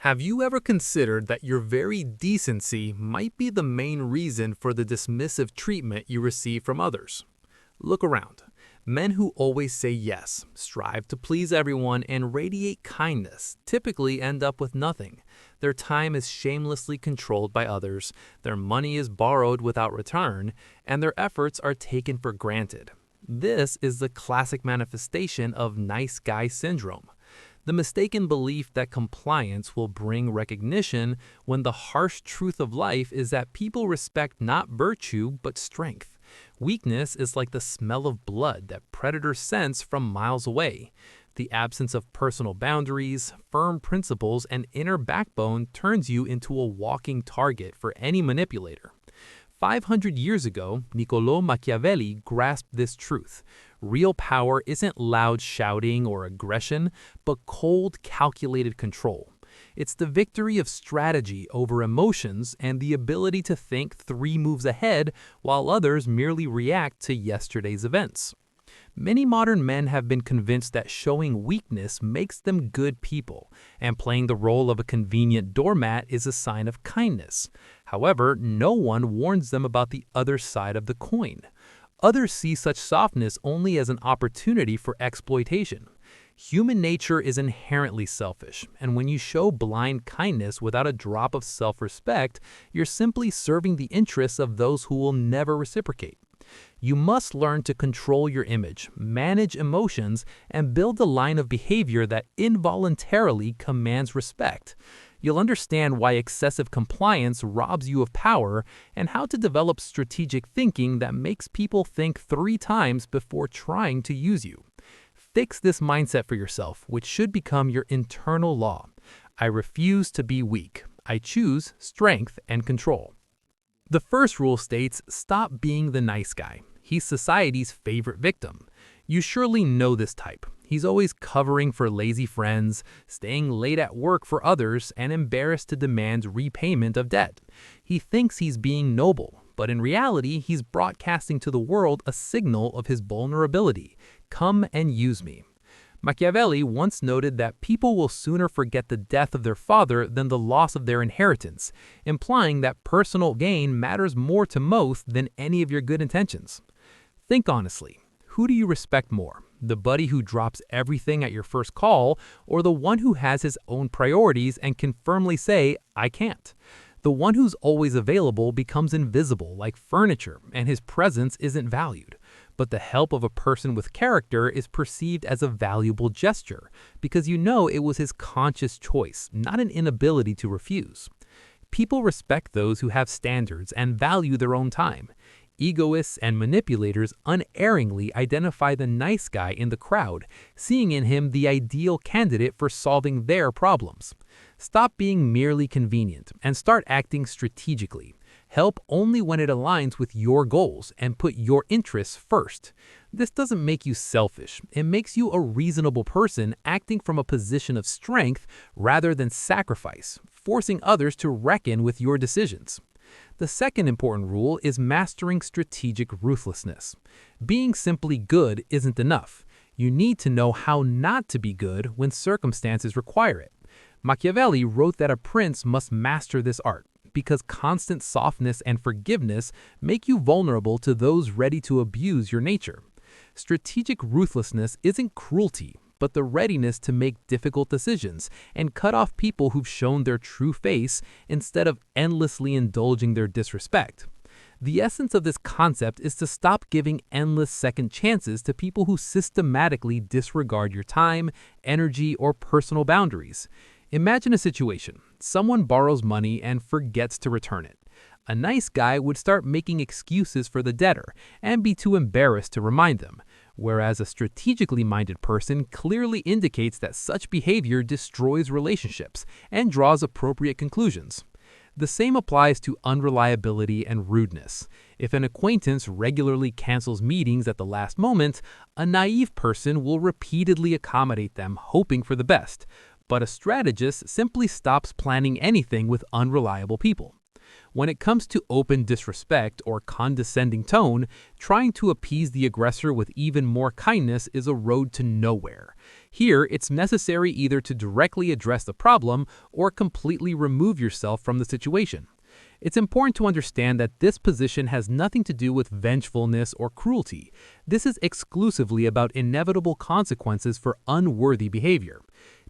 Have you ever considered that your very decency might be the main reason for the dismissive treatment you receive from others? Look around. Men who always say yes, strive to please everyone, and radiate kindness typically end up with nothing. Their time is shamelessly controlled by others, their money is borrowed without return, and their efforts are taken for granted. This is the classic manifestation of nice guy syndrome. The mistaken belief that compliance will bring recognition when the harsh truth of life is that people respect not virtue but strength. Weakness is like the smell of blood that predators sense from miles away. The absence of personal boundaries, firm principles, and inner backbone turns you into a walking target for any manipulator. 500 years ago, Niccolò Machiavelli grasped this truth. Real power isn't loud shouting or aggression, but cold, calculated control. It's the victory of strategy over emotions and the ability to think 3 moves ahead while others merely react to yesterday's events. Many modern men have been convinced that showing weakness makes them good people, and playing the role of a convenient doormat is a sign of kindness. However, no one warns them about the other side of the coin. Others see such softness only as an opportunity for exploitation. Human nature is inherently selfish, and when you show blind kindness without a drop of self-respect, you're simply serving the interests of those who will never reciprocate. You must learn to control your image, manage emotions, and build a line of behavior that involuntarily commands respect. You'll understand why excessive compliance robs you of power and how to develop strategic thinking that makes people think 3 times before trying to use you. Fix this mindset for yourself, which should become your internal law. I refuse to be weak. I choose strength and control. The first rule states, stop being the nice guy. He's society's favorite victim. You surely know this type. He's always covering for lazy friends, staying late at work for others, and embarrassed to demand repayment of debt. He thinks he's being noble, but in reality, he's broadcasting to the world a signal of his vulnerability. Come and use me. Machiavelli once noted that people will sooner forget the death of their father than the loss of their inheritance, implying that personal gain matters more to most than any of your good intentions. Think honestly, who do you respect more? The buddy who drops everything at your first call, or the one who has his own priorities and can firmly say, I can't? The one who's always available becomes invisible like furniture, and his presence isn't valued. But the help of a person with character is perceived as a valuable gesture, because you know it was his conscious choice, not an inability to refuse. People respect those who have standards and value their own time. Egoists and manipulators unerringly identify the nice guy in the crowd, seeing in him the ideal candidate for solving their problems. Stop being merely convenient and start acting strategically. Help only when it aligns with your goals and put your interests first. This doesn't make you selfish. It makes you a reasonable person acting from a position of strength rather than sacrifice, forcing others to reckon with your decisions. The second important rule is mastering strategic ruthlessness. Being simply good isn't enough. You need to know how not to be good when circumstances require it. Machiavelli wrote that a prince must master this art, because constant softness and forgiveness make you vulnerable to those ready to abuse your nature. Strategic ruthlessness isn't cruelty, but the readiness to make difficult decisions and cut off people who've shown their true face instead of endlessly indulging their disrespect. The essence of this concept is to stop giving endless second chances to people who systematically disregard your time, energy, or personal boundaries. Imagine a situation. Someone borrows money and forgets to return it. A nice guy would start making excuses for the debtor and be too embarrassed to remind them, whereas a strategically minded person clearly indicates that such behavior destroys relationships and draws appropriate conclusions. The same applies to unreliability and rudeness. If an acquaintance regularly cancels meetings at the last moment, a naive person will repeatedly accommodate them, hoping for the best. But a strategist simply stops planning anything with unreliable people. When it comes to open disrespect or condescending tone, trying to appease the aggressor with even more kindness is a road to nowhere. Here, it's necessary either to directly address the problem or completely remove yourself from the situation. It's important to understand that this position has nothing to do with vengefulness or cruelty. This is exclusively about inevitable consequences for unworthy behavior.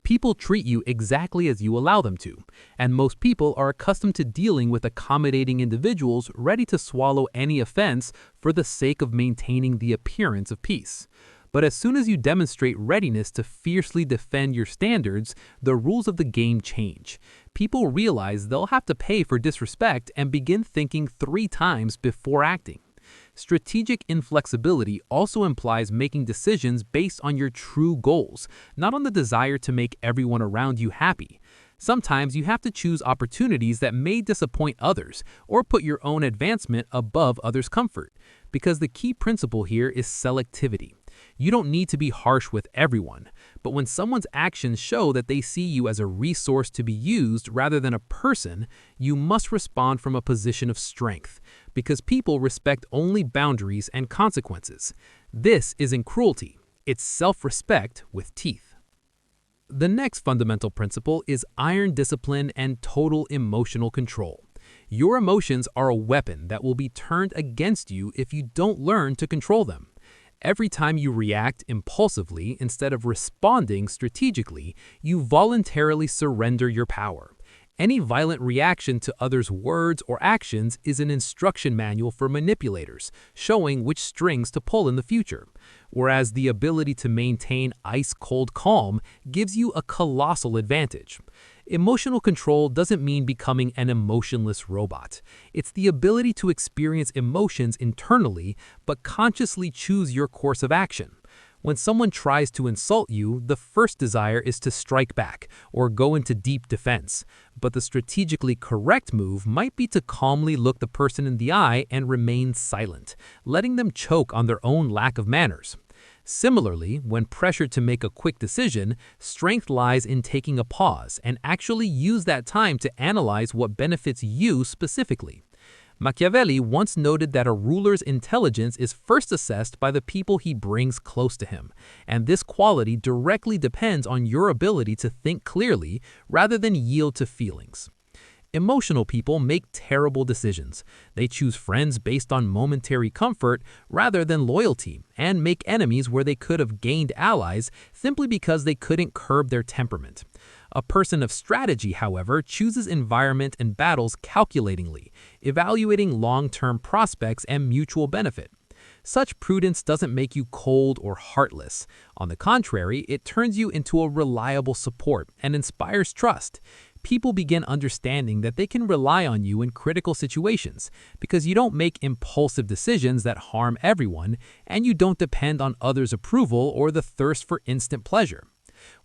People treat you exactly as you allow them to, and most people are accustomed to dealing with accommodating individuals ready to swallow any offense for the sake of maintaining the appearance of peace. But as soon as you demonstrate readiness to fiercely defend your standards, the rules of the game change. People realize they'll have to pay for disrespect and begin thinking 3 times before acting. Strategic inflexibility also implies making decisions based on your true goals, not on the desire to make everyone around you happy. Sometimes you have to choose opportunities that may disappoint others or put your own advancement above others' comfort, because the key principle here is selectivity. You don't need to be harsh with everyone, but when someone's actions show that they see you as a resource to be used rather than a person, you must respond from a position of strength, because people respect only boundaries and consequences. This isn't cruelty, it's self-respect with teeth. The next fundamental principle is iron discipline and total emotional control. Your emotions are a weapon that will be turned against you if you don't learn to control them. Every time you react impulsively instead of responding strategically, you voluntarily surrender your power. Any violent reaction to others' words or actions is an instruction manual for manipulators, showing which strings to pull in the future, whereas the ability to maintain ice-cold calm gives you a colossal advantage. Emotional control doesn't mean becoming an emotionless robot. It's the ability to experience emotions internally, but consciously choose your course of action. When someone tries to insult you, the first desire is to strike back or go into deep defense. But the strategically correct move might be to calmly look the person in the eye and remain silent, letting them choke on their own lack of manners. Similarly, when pressured to make a quick decision, strength lies in taking a pause and actually use that time to analyze what benefits you specifically. Machiavelli once noted that a ruler's intelligence is first assessed by the people he brings close to him, and this quality directly depends on your ability to think clearly rather than yield to feelings. Emotional people make terrible decisions. They choose friends based on momentary comfort rather than loyalty, and make enemies where they could have gained allies simply because they couldn't curb their temperament. A person of strategy, however, chooses environment and battles calculatingly, evaluating long-term prospects and mutual benefit. Such prudence doesn't make you cold or heartless. On the contrary, it turns you into a reliable support and inspires trust. People begin understanding that they can rely on you in critical situations because you don't make impulsive decisions that harm everyone, and you don't depend on others' approval or the thirst for instant pleasure.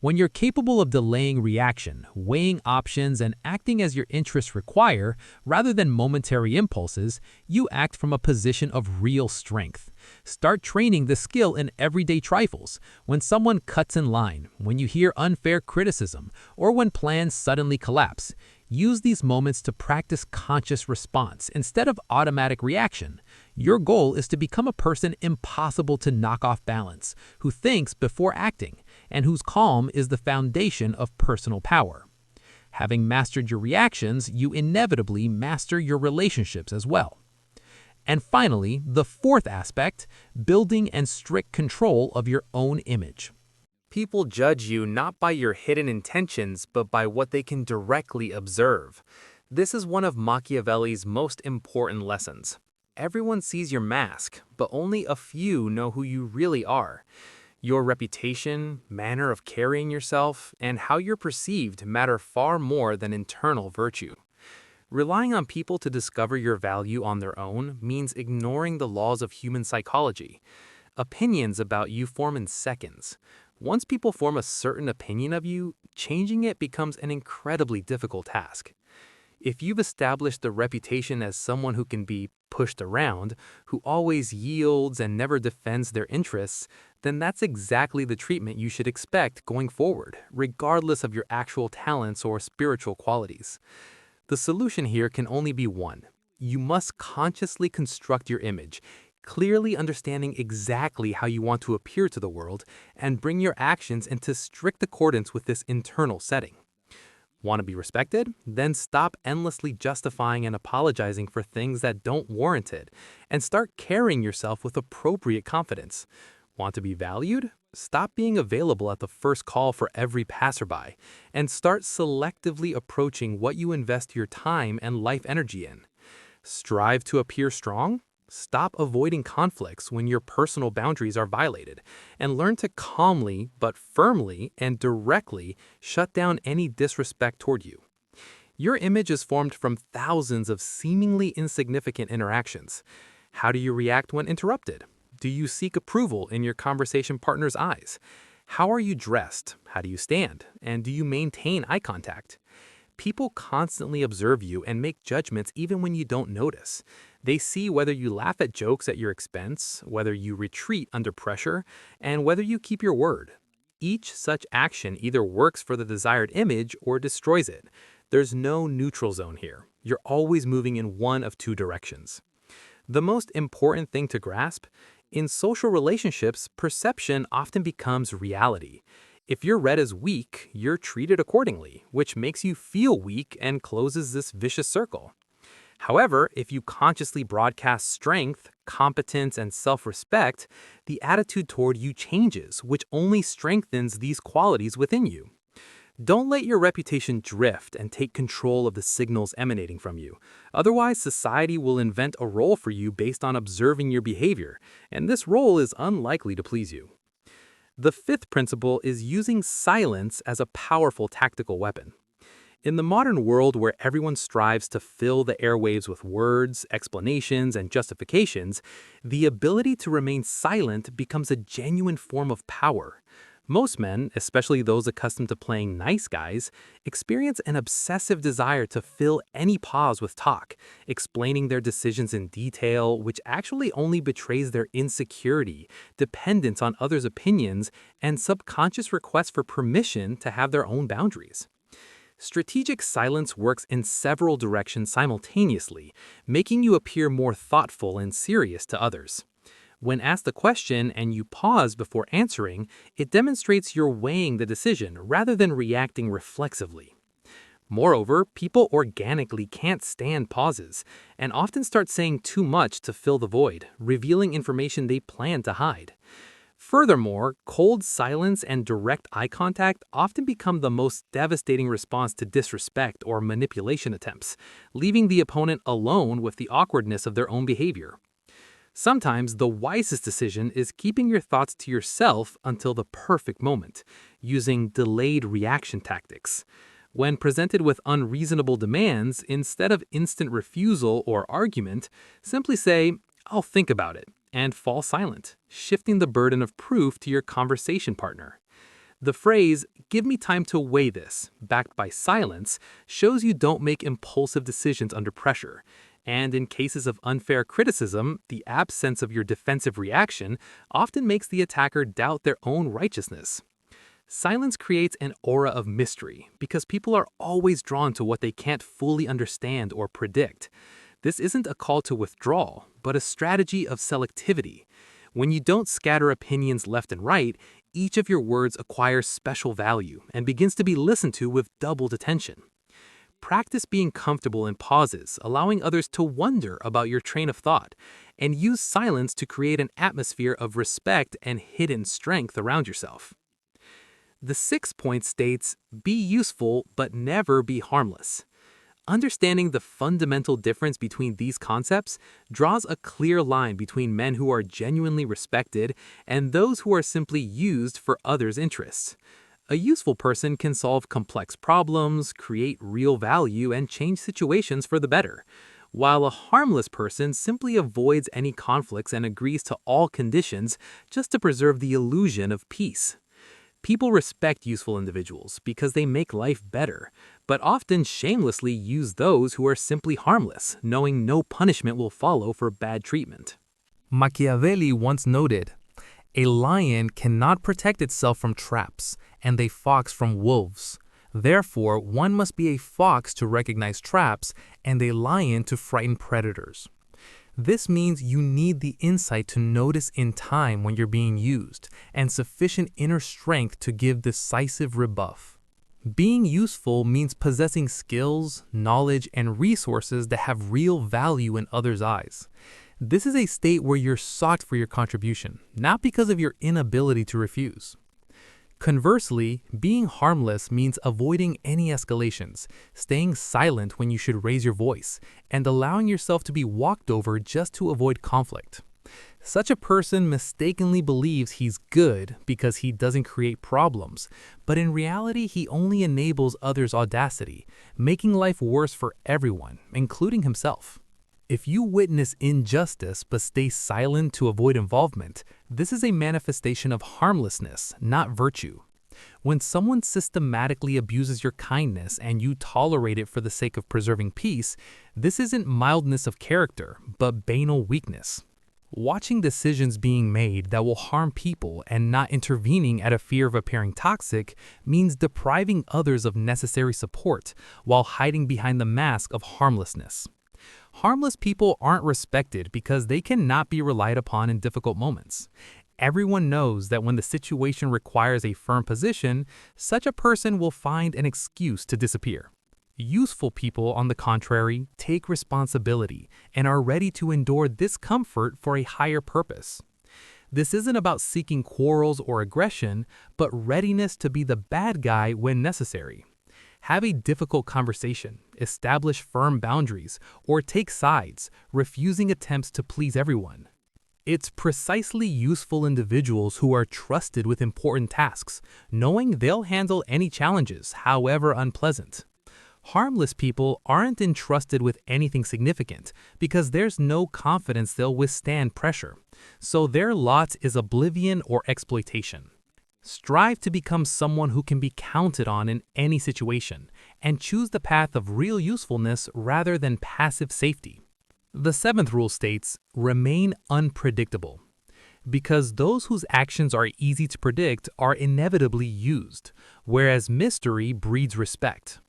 When you're capable of delaying reaction, weighing options, and acting as your interests require, rather than momentary impulses, you act from a position of real strength. Start training the skill in everyday trifles. When someone cuts in line, when you hear unfair criticism, or when plans suddenly collapse, use these moments to practice conscious response instead of automatic reaction. Your goal is to become a person impossible to knock off balance, who thinks before acting, and whose calm is the foundation of personal power. Having mastered your reactions, you inevitably master your relationships as well. And finally, the fourth aspect, building and strict control of your own image. People judge you not by your hidden intentions, but by what they can directly observe. This is one of Machiavelli's most important lessons. Everyone sees your mask, but only a few know who you really are. Your reputation, manner of carrying yourself, and how you're perceived matter far more than internal virtue. Relying on people to discover your value on their own means ignoring the laws of human psychology. Opinions about you form in seconds. Once people form a certain opinion of you, changing it becomes an incredibly difficult task. If you've established a reputation as someone who can be pushed around, who always yields and never defends their interests, then that's exactly the treatment you should expect going forward, regardless of your actual talents or spiritual qualities. The solution here can only be one. You must consciously construct your image, clearly understanding exactly how you want to appear to the world, and bring your actions into strict accordance with this internal setting. Want to be respected? Then stop endlessly justifying and apologizing for things that don't warrant it, and start carrying yourself with appropriate confidence. Want to be valued? Stop being available at the first call for every passerby, and start selectively approaching what you invest your time and life energy in. Strive to appear strong? Stop avoiding conflicts when your personal boundaries are violated, and learn to calmly but firmly and directly shut down any disrespect toward you. Your image is formed from thousands of seemingly insignificant interactions. How do you react when interrupted? Do you seek approval in your conversation partner's eyes? How are you dressed? How do you stand? And do you maintain eye contact? People constantly observe you and make judgments even when you don't notice. They see whether you laugh at jokes at your expense, whether you retreat under pressure, and whether you keep your word. Each such action either works for the desired image or destroys it. There's no neutral zone here. You're always moving in one of two directions. The most important thing to grasp: in social relationships, perception often becomes reality. If you're read as weak, you're treated accordingly, which makes you feel weak and closes this vicious circle. However, if you consciously broadcast strength, competence, and self-respect, the attitude toward you changes, which only strengthens these qualities within you. Don't let your reputation drift and take control of the signals emanating from you. Otherwise, society will invent a role for you based on observing your behavior, and this role is unlikely to please you. The fifth principle is using silence as a powerful tactical weapon. In the modern world where everyone strives to fill the airwaves with words, explanations, and justifications, the ability to remain silent becomes a genuine form of power. Most men, especially those accustomed to playing nice guys, experience an obsessive desire to fill any pause with talk, explaining their decisions in detail, which actually only betrays their insecurity, dependence on others' opinions, and subconscious request for permission to have their own boundaries. Strategic silence works in several directions simultaneously, making you appear more thoughtful and serious to others. When asked a question and you pause before answering, it demonstrates you're weighing the decision rather than reacting reflexively. Moreover, people organically can't stand pauses and often start saying too much to fill the void, revealing information they plan to hide. Furthermore, cold silence and direct eye contact often become the most devastating response to disrespect or manipulation attempts, leaving the opponent alone with the awkwardness of their own behavior. Sometimes the wisest decision is keeping your thoughts to yourself until the perfect moment, using delayed reaction tactics. When presented with unreasonable demands, instead of instant refusal or argument, simply say, "I'll think about it," and fall silent, shifting the burden of proof to your conversation partner. The phrase, "give me time to weigh this," backed by silence, shows you don't make impulsive decisions under pressure. And in cases of unfair criticism, the absence of your defensive reaction often makes the attacker doubt their own righteousness. Silence creates an aura of mystery because people are always drawn to what they can't fully understand or predict. This isn't a call to withdrawal, but a strategy of selectivity. When you don't scatter opinions left and right, each of your words acquires special value and begins to be listened to with doubled attention. Practice being comfortable in pauses, allowing others to wonder about your train of thought, and use silence to create an atmosphere of respect and hidden strength around yourself. The sixth point states, be useful but never be harmless. Understanding the fundamental difference between these concepts draws a clear line between men who are genuinely respected and those who are simply used for others' interests. A useful person can solve complex problems, create real value, and change situations for the better, while a harmless person simply avoids any conflicts and agrees to all conditions just to preserve the illusion of peace. People respect useful individuals because they make life better, but often shamelessly use those who are simply harmless, knowing no punishment will follow for bad treatment. Machiavelli once noted, "A lion cannot protect itself from traps, and a fox from wolves. Therefore, one must be a fox to recognize traps and a lion to frighten predators. This means you need the insight to notice in time when you're being used, and sufficient inner strength to give decisive rebuff. Being useful means possessing skills, knowledge, and resources that have real value in others' eyes. This is a state where you're sought for your contribution, not because of your inability to refuse. Conversely, being harmless means avoiding any escalations, staying silent when you should raise your voice, and allowing yourself to be walked over just to avoid conflict. Such a person mistakenly believes he's good because he doesn't create problems, but in reality he only enables others' audacity, making life worse for everyone, including himself. If you witness injustice but stay silent to avoid involvement, this is a manifestation of harmlessness, not virtue. When someone systematically abuses your kindness and you tolerate it for the sake of preserving peace, this isn't mildness of character, but banal weakness. Watching decisions being made that will harm people and not intervening out of fear of appearing toxic means depriving others of necessary support while hiding behind the mask of harmlessness. Harmless people aren't respected because they cannot be relied upon in difficult moments. Everyone knows that when the situation requires a firm position, such a person will find an excuse to disappear. Useful people, on the contrary, take responsibility and are ready to endure discomfort for a higher purpose. This isn't about seeking quarrels or aggression, but readiness to be the bad guy when necessary. Have a difficult conversation, establish firm boundaries, or take sides, refusing attempts to please everyone. It's precisely useful individuals who are trusted with important tasks, knowing they'll handle any challenges, however unpleasant. Harmless people aren't entrusted with anything significant because there's no confidence they'll withstand pressure, so their lot is oblivion or exploitation. Strive to become someone who can be counted on in any situation, and choose the path of real usefulness rather than passive safety. The seventh rule states, remain unpredictable. Because those whose actions are easy to predict are inevitably used, whereas mystery breeds respect.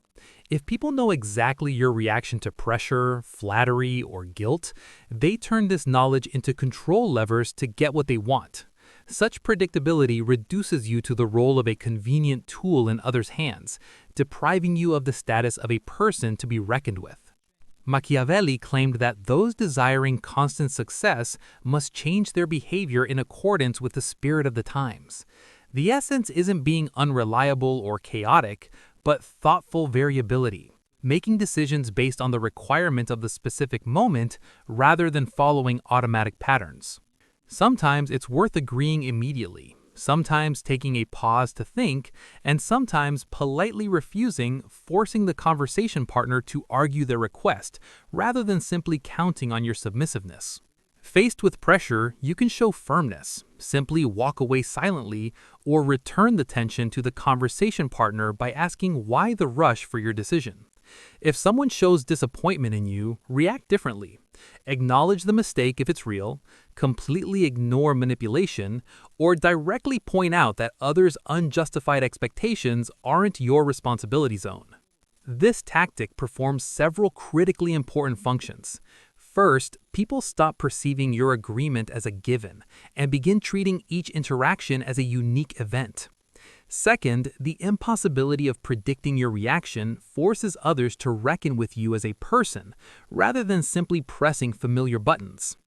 If people know exactly your reaction to pressure, flattery, or guilt, they turn this knowledge into control levers to get what they want. Such predictability reduces you to the role of a convenient tool in others' hands, depriving you of the status of a person to be reckoned with. Machiavelli claimed that those desiring constant success must change their behavior in accordance with the spirit of the times. The essence isn't being unreliable or chaotic, but thoughtful variability, making decisions based on the requirement of the specific moment rather than following automatic patterns. Sometimes it's worth agreeing immediately, sometimes taking a pause to think, and sometimes politely refusing, forcing the conversation partner to argue their request, rather than simply counting on your submissiveness. Faced with pressure, you can show firmness, simply walk away silently, or return the tension to the conversation partner by asking why the rush for your decision. If someone shows disappointment in you, react differently. Acknowledge the mistake if it's real, completely ignore manipulation, or directly point out that others' unjustified expectations aren't your responsibility zone. This tactic performs several critically important functions. First, people stop perceiving your agreement as a given and begin treating each interaction as a unique event. Second, the impossibility of predicting your reaction forces others to reckon with you as a person, rather than simply pressing familiar buttons.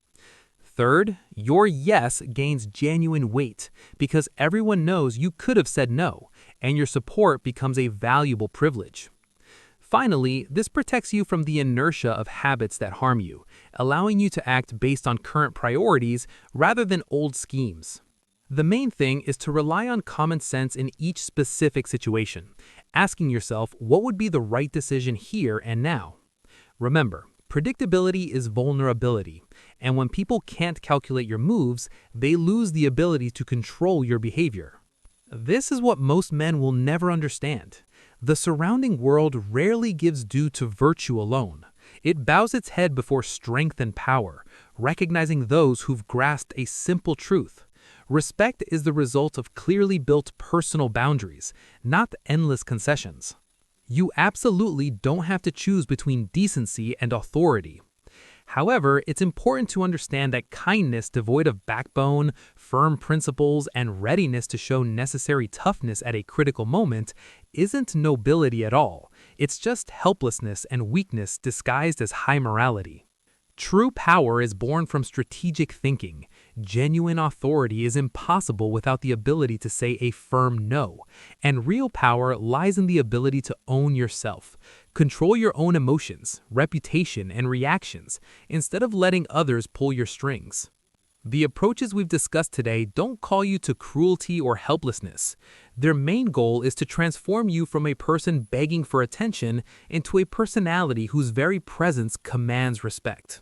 Third, your yes gains genuine weight because everyone knows you could have said no, and your support becomes a valuable privilege. Finally, this protects you from the inertia of habits that harm you, allowing you to act based on current priorities rather than old schemes. The main thing is to rely on common sense in each specific situation, asking yourself what would be the right decision here and now. Remember, predictability is vulnerability, and when people can't calculate your moves, they lose the ability to control your behavior. This is what most men will never understand. The surrounding world rarely gives due to virtue alone. It bows its head before strength and power, recognizing those who've grasped a simple truth. Respect is the result of clearly built personal boundaries, not endless concessions. You absolutely don't have to choose between decency and authority. However, it's important to understand that kindness devoid of backbone, firm principles, and readiness to show necessary toughness at a critical moment isn't nobility at all. It's just helplessness and weakness disguised as high morality. True power is born from strategic thinking. Genuine authority is impossible without the ability to say a firm no, and real power lies in the ability to own yourself. Control your own emotions, reputation, and reactions, instead of letting others pull your strings. The approaches we've discussed today don't call you to cruelty or helplessness. Their main goal is to transform you from a person begging for attention into a personality whose very presence commands respect.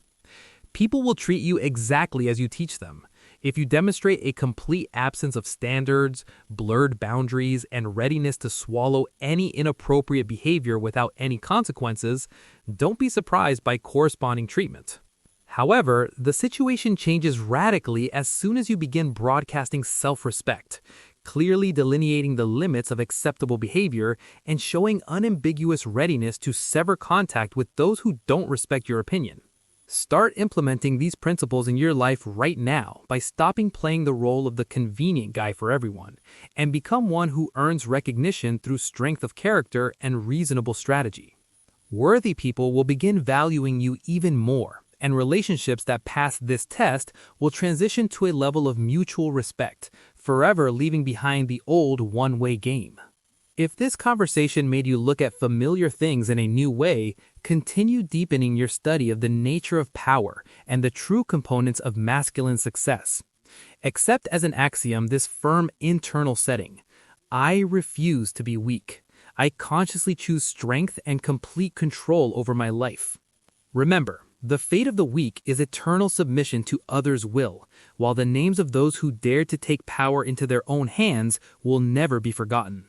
People will treat you exactly as you teach them. If you demonstrate a complete absence of standards, blurred boundaries, and readiness to swallow any inappropriate behavior without any consequences, don't be surprised by corresponding treatment. However, the situation changes radically as soon as you begin broadcasting self-respect, clearly delineating the limits of acceptable behavior and showing unambiguous readiness to sever contact with those who don't respect your opinion. Start implementing these principles in your life right now by stopping playing the role of the convenient guy for everyone, and become one who earns recognition through strength of character and reasonable strategy. Worthy people will begin valuing you even more, and relationships that pass this test will transition to a level of mutual respect, forever leaving behind the old one-way game. If this conversation made you look at familiar things in a new way, continue deepening your study of the nature of power and the true components of masculine success. Accept as an axiom this firm internal setting: I refuse to be weak. I consciously choose strength and complete control over my life. Remember, the fate of the weak is eternal submission to others' will, while the names of those who dared to take power into their own hands will never be forgotten.